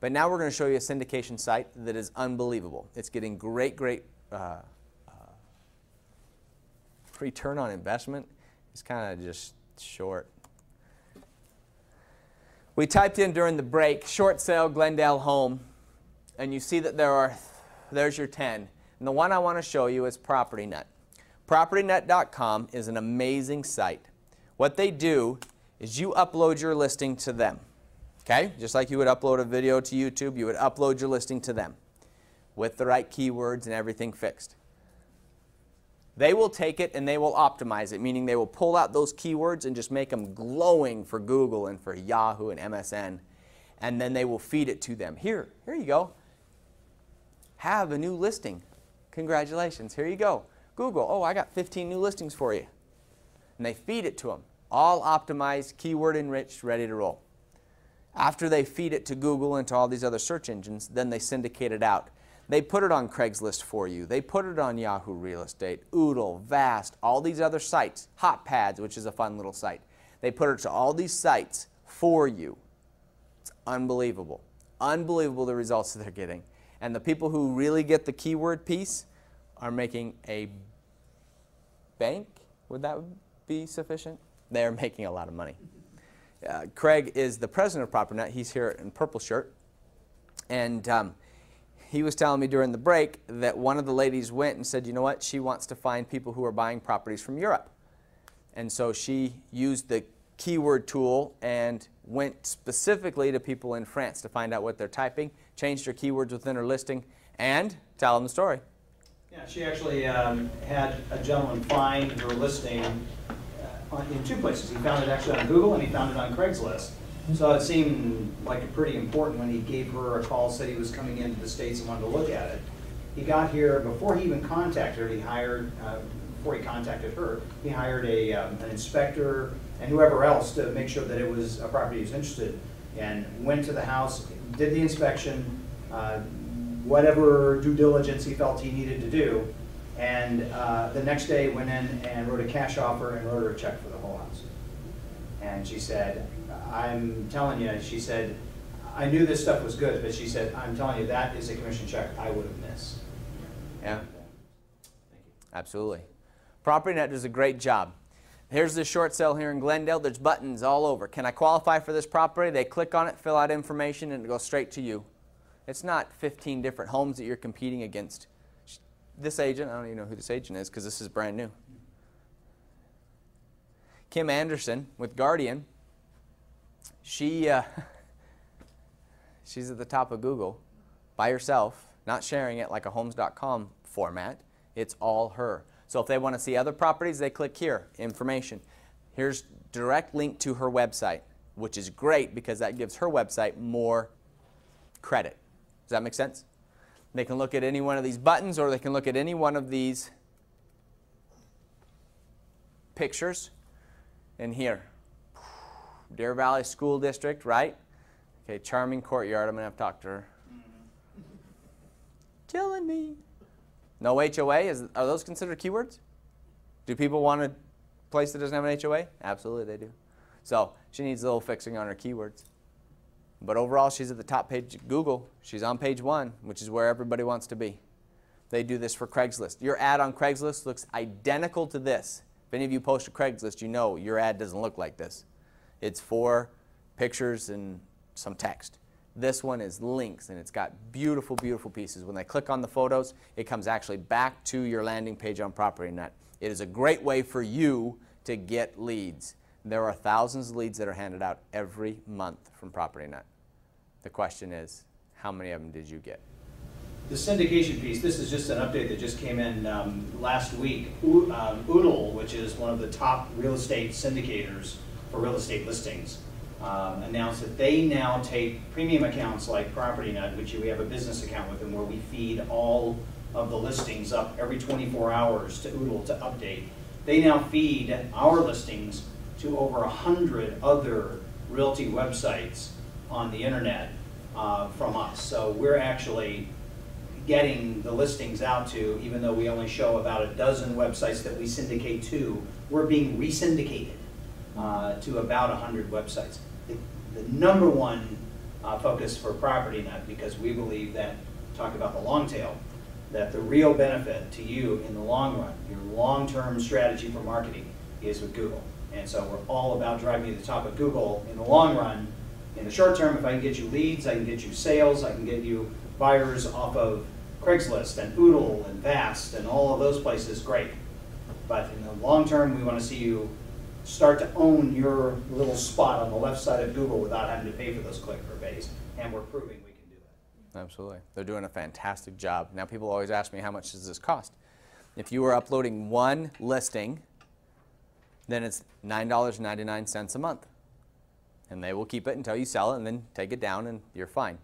But now we're going to show you a syndication site that is unbelievable. It's getting great return on investment. It's kind of just short. We typed in during the break, short sale Glendale home, and you see that there's your 10. And the one I want to show you is PropertyNet. PropertyNet.com is an amazing site. What they do is you upload your listing to them. Okay? Just like you would upload a video to YouTube, you would upload your listing to them with the right keywords and everything fixed. They will take it and they will optimize it, meaning they will pull out those keywords and just make them glowing for Google and for Yahoo and MSN, and then they will feed it to them. Here you go. Have a new listing. Congratulations. Here you go. Google, oh, I got 15 new listings for you. And they feed it to them. All optimized, keyword enriched, ready to roll. After they feed it to Google and to all these other search engines, then they syndicate it out. They put it on Craigslist for you. They put it on Yahoo Real Estate, Oodle, Vast, all these other sites, HotPads, which is a fun little site. They put it to all these sites for you. It's unbelievable. Unbelievable the results that they're getting. And the people who really get the keyword piece are making a bank. Would that be sufficient? They're making a lot of money. Craig is the president of PropertyNet. He's here in purple shirt. And he was telling me during the break that one of the ladies went and said, you know what, she wants to find people who are buying properties from Europe. And so she used the keyword tool and went specifically to people in France to find out what they're typing, changed her keywords within her listing, and tell them the story. Yeah, she actually had a gentleman find her listing in two places. He found it actually on Google and he found it on Craigslist. So it seemed like pretty important when he gave her a call, said he was coming into the States and wanted to look at it. He got here, before he even contacted her, he hired, before he contacted her, he hired an inspector and whoever else to make sure that it was a property he was interested in, and went to the house, did the inspection, whatever due diligence he felt he needed to do, and the next day went in and wrote a cash offer and wrote her a check for the whole house. And she said, I'm telling you, she said, I knew this stuff was good, but she said, I'm telling you, that is a commission check I would have missed. Yeah. Thank you. Absolutely. PropertyNet does a great job. Here's the short sale here in Glendale. There's buttons all over. Can I qualify for this property? They click on it, fill out information, and it goes straight to you. It's not 15 different homes that you're competing against. This agent, I don't even know who this agent is because this is brand new. Kim Anderson with Guardian. She's at the top of Google by herself, not sharing it like a homes.com format. It's all her. So if they want to see other properties, they click here, information. Here's direct link to her website, which is great because that gives her website more credit. Does that make sense? They can look at any one of these buttons or they can look at any one of these pictures. And here, Deer Valley School District, right? Okay, charming courtyard. I'm going to have to talk to her. Killing me. No HOA. Are those considered keywords? Do people want a place that doesn't have an HOA? Absolutely, they do. So she needs a little fixing on her keywords. But overall, she's at the top page of Google. She's on page 1, which is where everybody wants to be. They do this for Craigslist. Your ad on Craigslist looks identical to this. If any of you post to Craigslist, you know your ad doesn't look like this. It's 4 pictures and some text. This one is links, and it's got beautiful, beautiful pieces. When they click on the photos, it comes actually back to your landing page on PropertyNet. It is a great way for you to get leads. There are thousands of leads that are handed out every month from PropertyNet. The question is, how many of them did you get? The syndication piece, this is just an update that just came in last week. Oodle, which is one of the top real estate syndicators for real estate listings, announced that they now take premium accounts like PropertyNet, which we have a business account with them, where we feed all of the listings up every 24 hours to Oodle to update. They now feed our listings to over 100 other realty websites on the internet from us. So we're actually getting the listings out to, even though we only show about a dozen websites that we syndicate to, we're being re-syndicated to about 100 websites. The number one focus for PropertyNet, because we believe that, talk about the long tail, that the real benefit to you in the long run, your long-term strategy for marketing, is with Google. And so we're all about driving you to the top of Google in the long run. In the short term, if I can get you leads, I can get you sales, I can get you buyers off of Craigslist and Oodle and Vast and all of those places, great. But in the long term, we want to see you start to own your little spot on the left side of Google without having to pay for those click or pays. And we're proving we can do that. Absolutely. They're doing a fantastic job. Now people always ask me, how much does this cost? If you are uploading one listing, then it's $9.99 a month. And they will keep it until you sell it and then take it down and you're fine.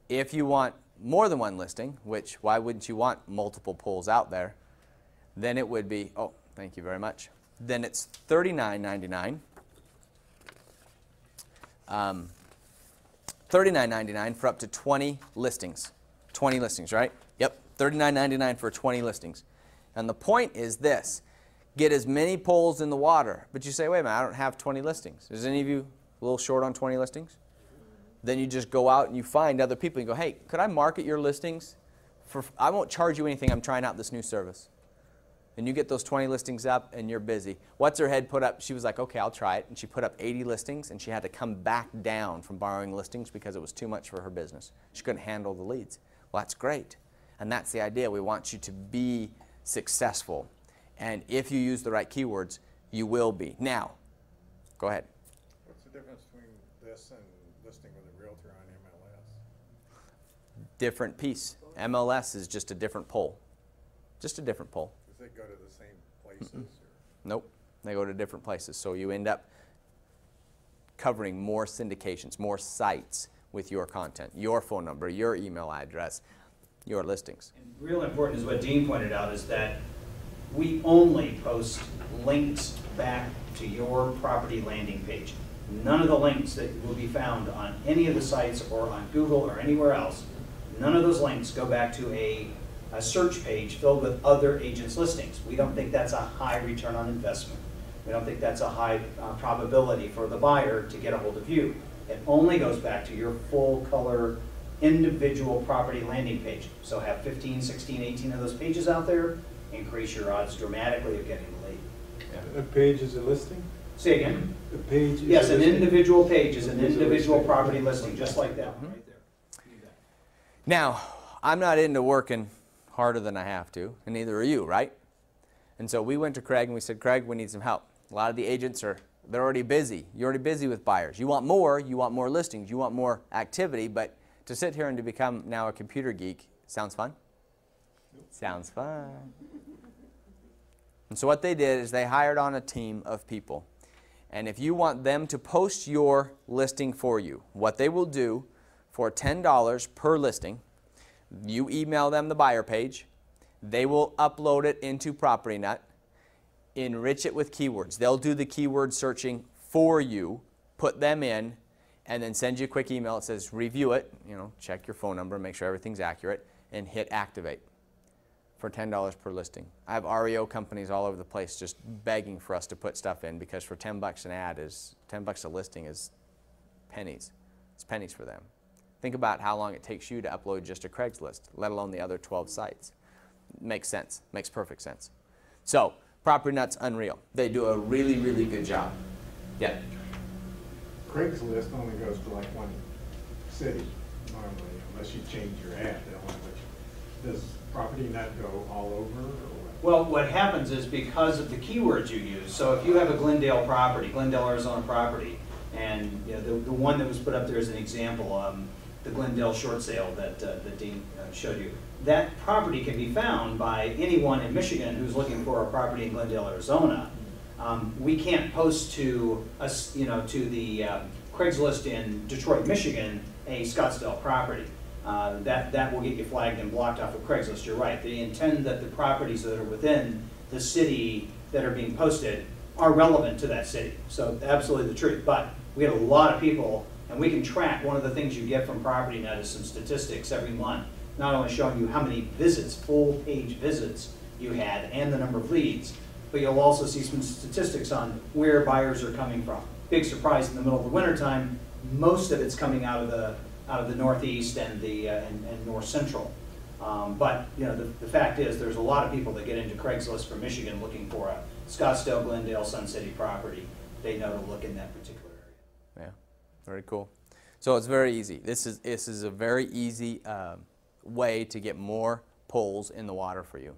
If you want more than one listing, which why wouldn't you want multiple pulls out there, then it would be, oh, thank you very much. Then it's $39.99. $39.99 for up to 20 listings. 20 listings, right? Yep, $39.99 for 20 listings. And the point is this: get as many poles in the water. But you say, wait a minute, I don't have 20 listings. Is any of you a little short on 20 listings? Then you just go out and you find other people and go, hey, could I market your listings? I won't charge you anything. I'm trying out this new service. And you get those 20 listings up and you're busy. What's her head put up? She was like, okay, I'll try it. And she put up 80 listings and she had to come back down from borrowing listings because it was too much for her business. She couldn't handle the leads. Well, that's great. And that's the idea. We want you to be successful. And if you use the right keywords, you will be. Now, go ahead. What's the difference between this and listing with a realtor on MLS? Different piece. MLS is just a different poll. Just a different poll. Does it go to the same places? Nope. They go to different places. So you end up covering more syndications, more sites with your content, your phone number, your email address, your listings. And real important is what Dean pointed out, is that we only post links back to your property landing page. None of the links that will be found on any of the sites or on Google or anywhere else, none of those links go back to a search page filled with other agents' listings. We don't think that's a high return on investment. We don't think that's a high probability for the buyer to get a hold of you. It only goes back to your full color individual property landing page. So have 15, 16, 18 of those pages out there, increase your odds dramatically of getting the lead. Yeah. A page is a listing? Say again? A page is Yes, a an listing? individual page is an individual property listing, just like that one right there. Now, I'm not into working harder than I have to, and neither are you, right? And so we went to Craig and we said, Craig, we need some help. A lot of the agents they're already busy. You're already busy with buyers. You want more listings, you want more activity, but to sit here and to become now a computer geek sounds fun? Sounds fun. And so what they did is they hired on a team of people. And if you want them to post your listing for you, what they will do for $10 per listing, you email them the buyer page, they will upload it into PropertyNet, enrich it with keywords. They'll do the keyword searching for you, put them in, and then send you a quick email that says review it, check your phone number, make sure everything's accurate, and hit activate for $10 per listing. I have REO companies all over the place just begging for us to put stuff in, because for $10 an ad is, $10 a listing is pennies. It's pennies for them. Think about how long it takes you to upload just a Craigslist, let alone the other 12 sites. Makes sense. Makes perfect sense. So, PropertyNet's unreal. They do a really, really good job. Yeah? Craigslist only goes to like one city normally, unless you change your ad. Does PropertyNet go all over? Or what? Well, what happens is, because of the keywords you use, so if you have a Glendale property, Glendale, Arizona property, and the one that was put up there as an example, the Glendale short sale that Dean showed you, that property can be found by anyone in Michigan who's looking for a property in Glendale, Arizona. We can't post to us, to the Craigslist in Detroit, Michigan, a Scottsdale property. That will get you flagged and blocked off of Craigslist. You're right. They intend that the properties that are within the city that are being posted are relevant to that city. So absolutely the truth. But we have a lot of people, and we can track. One of the things you get from PropertyNet is some statistics every month, not only showing you how many visits, full page visits you had, and the number of leads, but you'll also see some statistics on where buyers are coming from. Big surprise in the middle of the wintertime, most of it's coming out of the Northeast and the and North Central. But you know, the fact is, there's a lot of people that get into Craigslist from Michigan looking for a Scottsdale, Glendale, Sun City property. They know to look in that particular area. Yeah, very cool. So it's very easy. This is a very easy way to get more pulls in the water for you.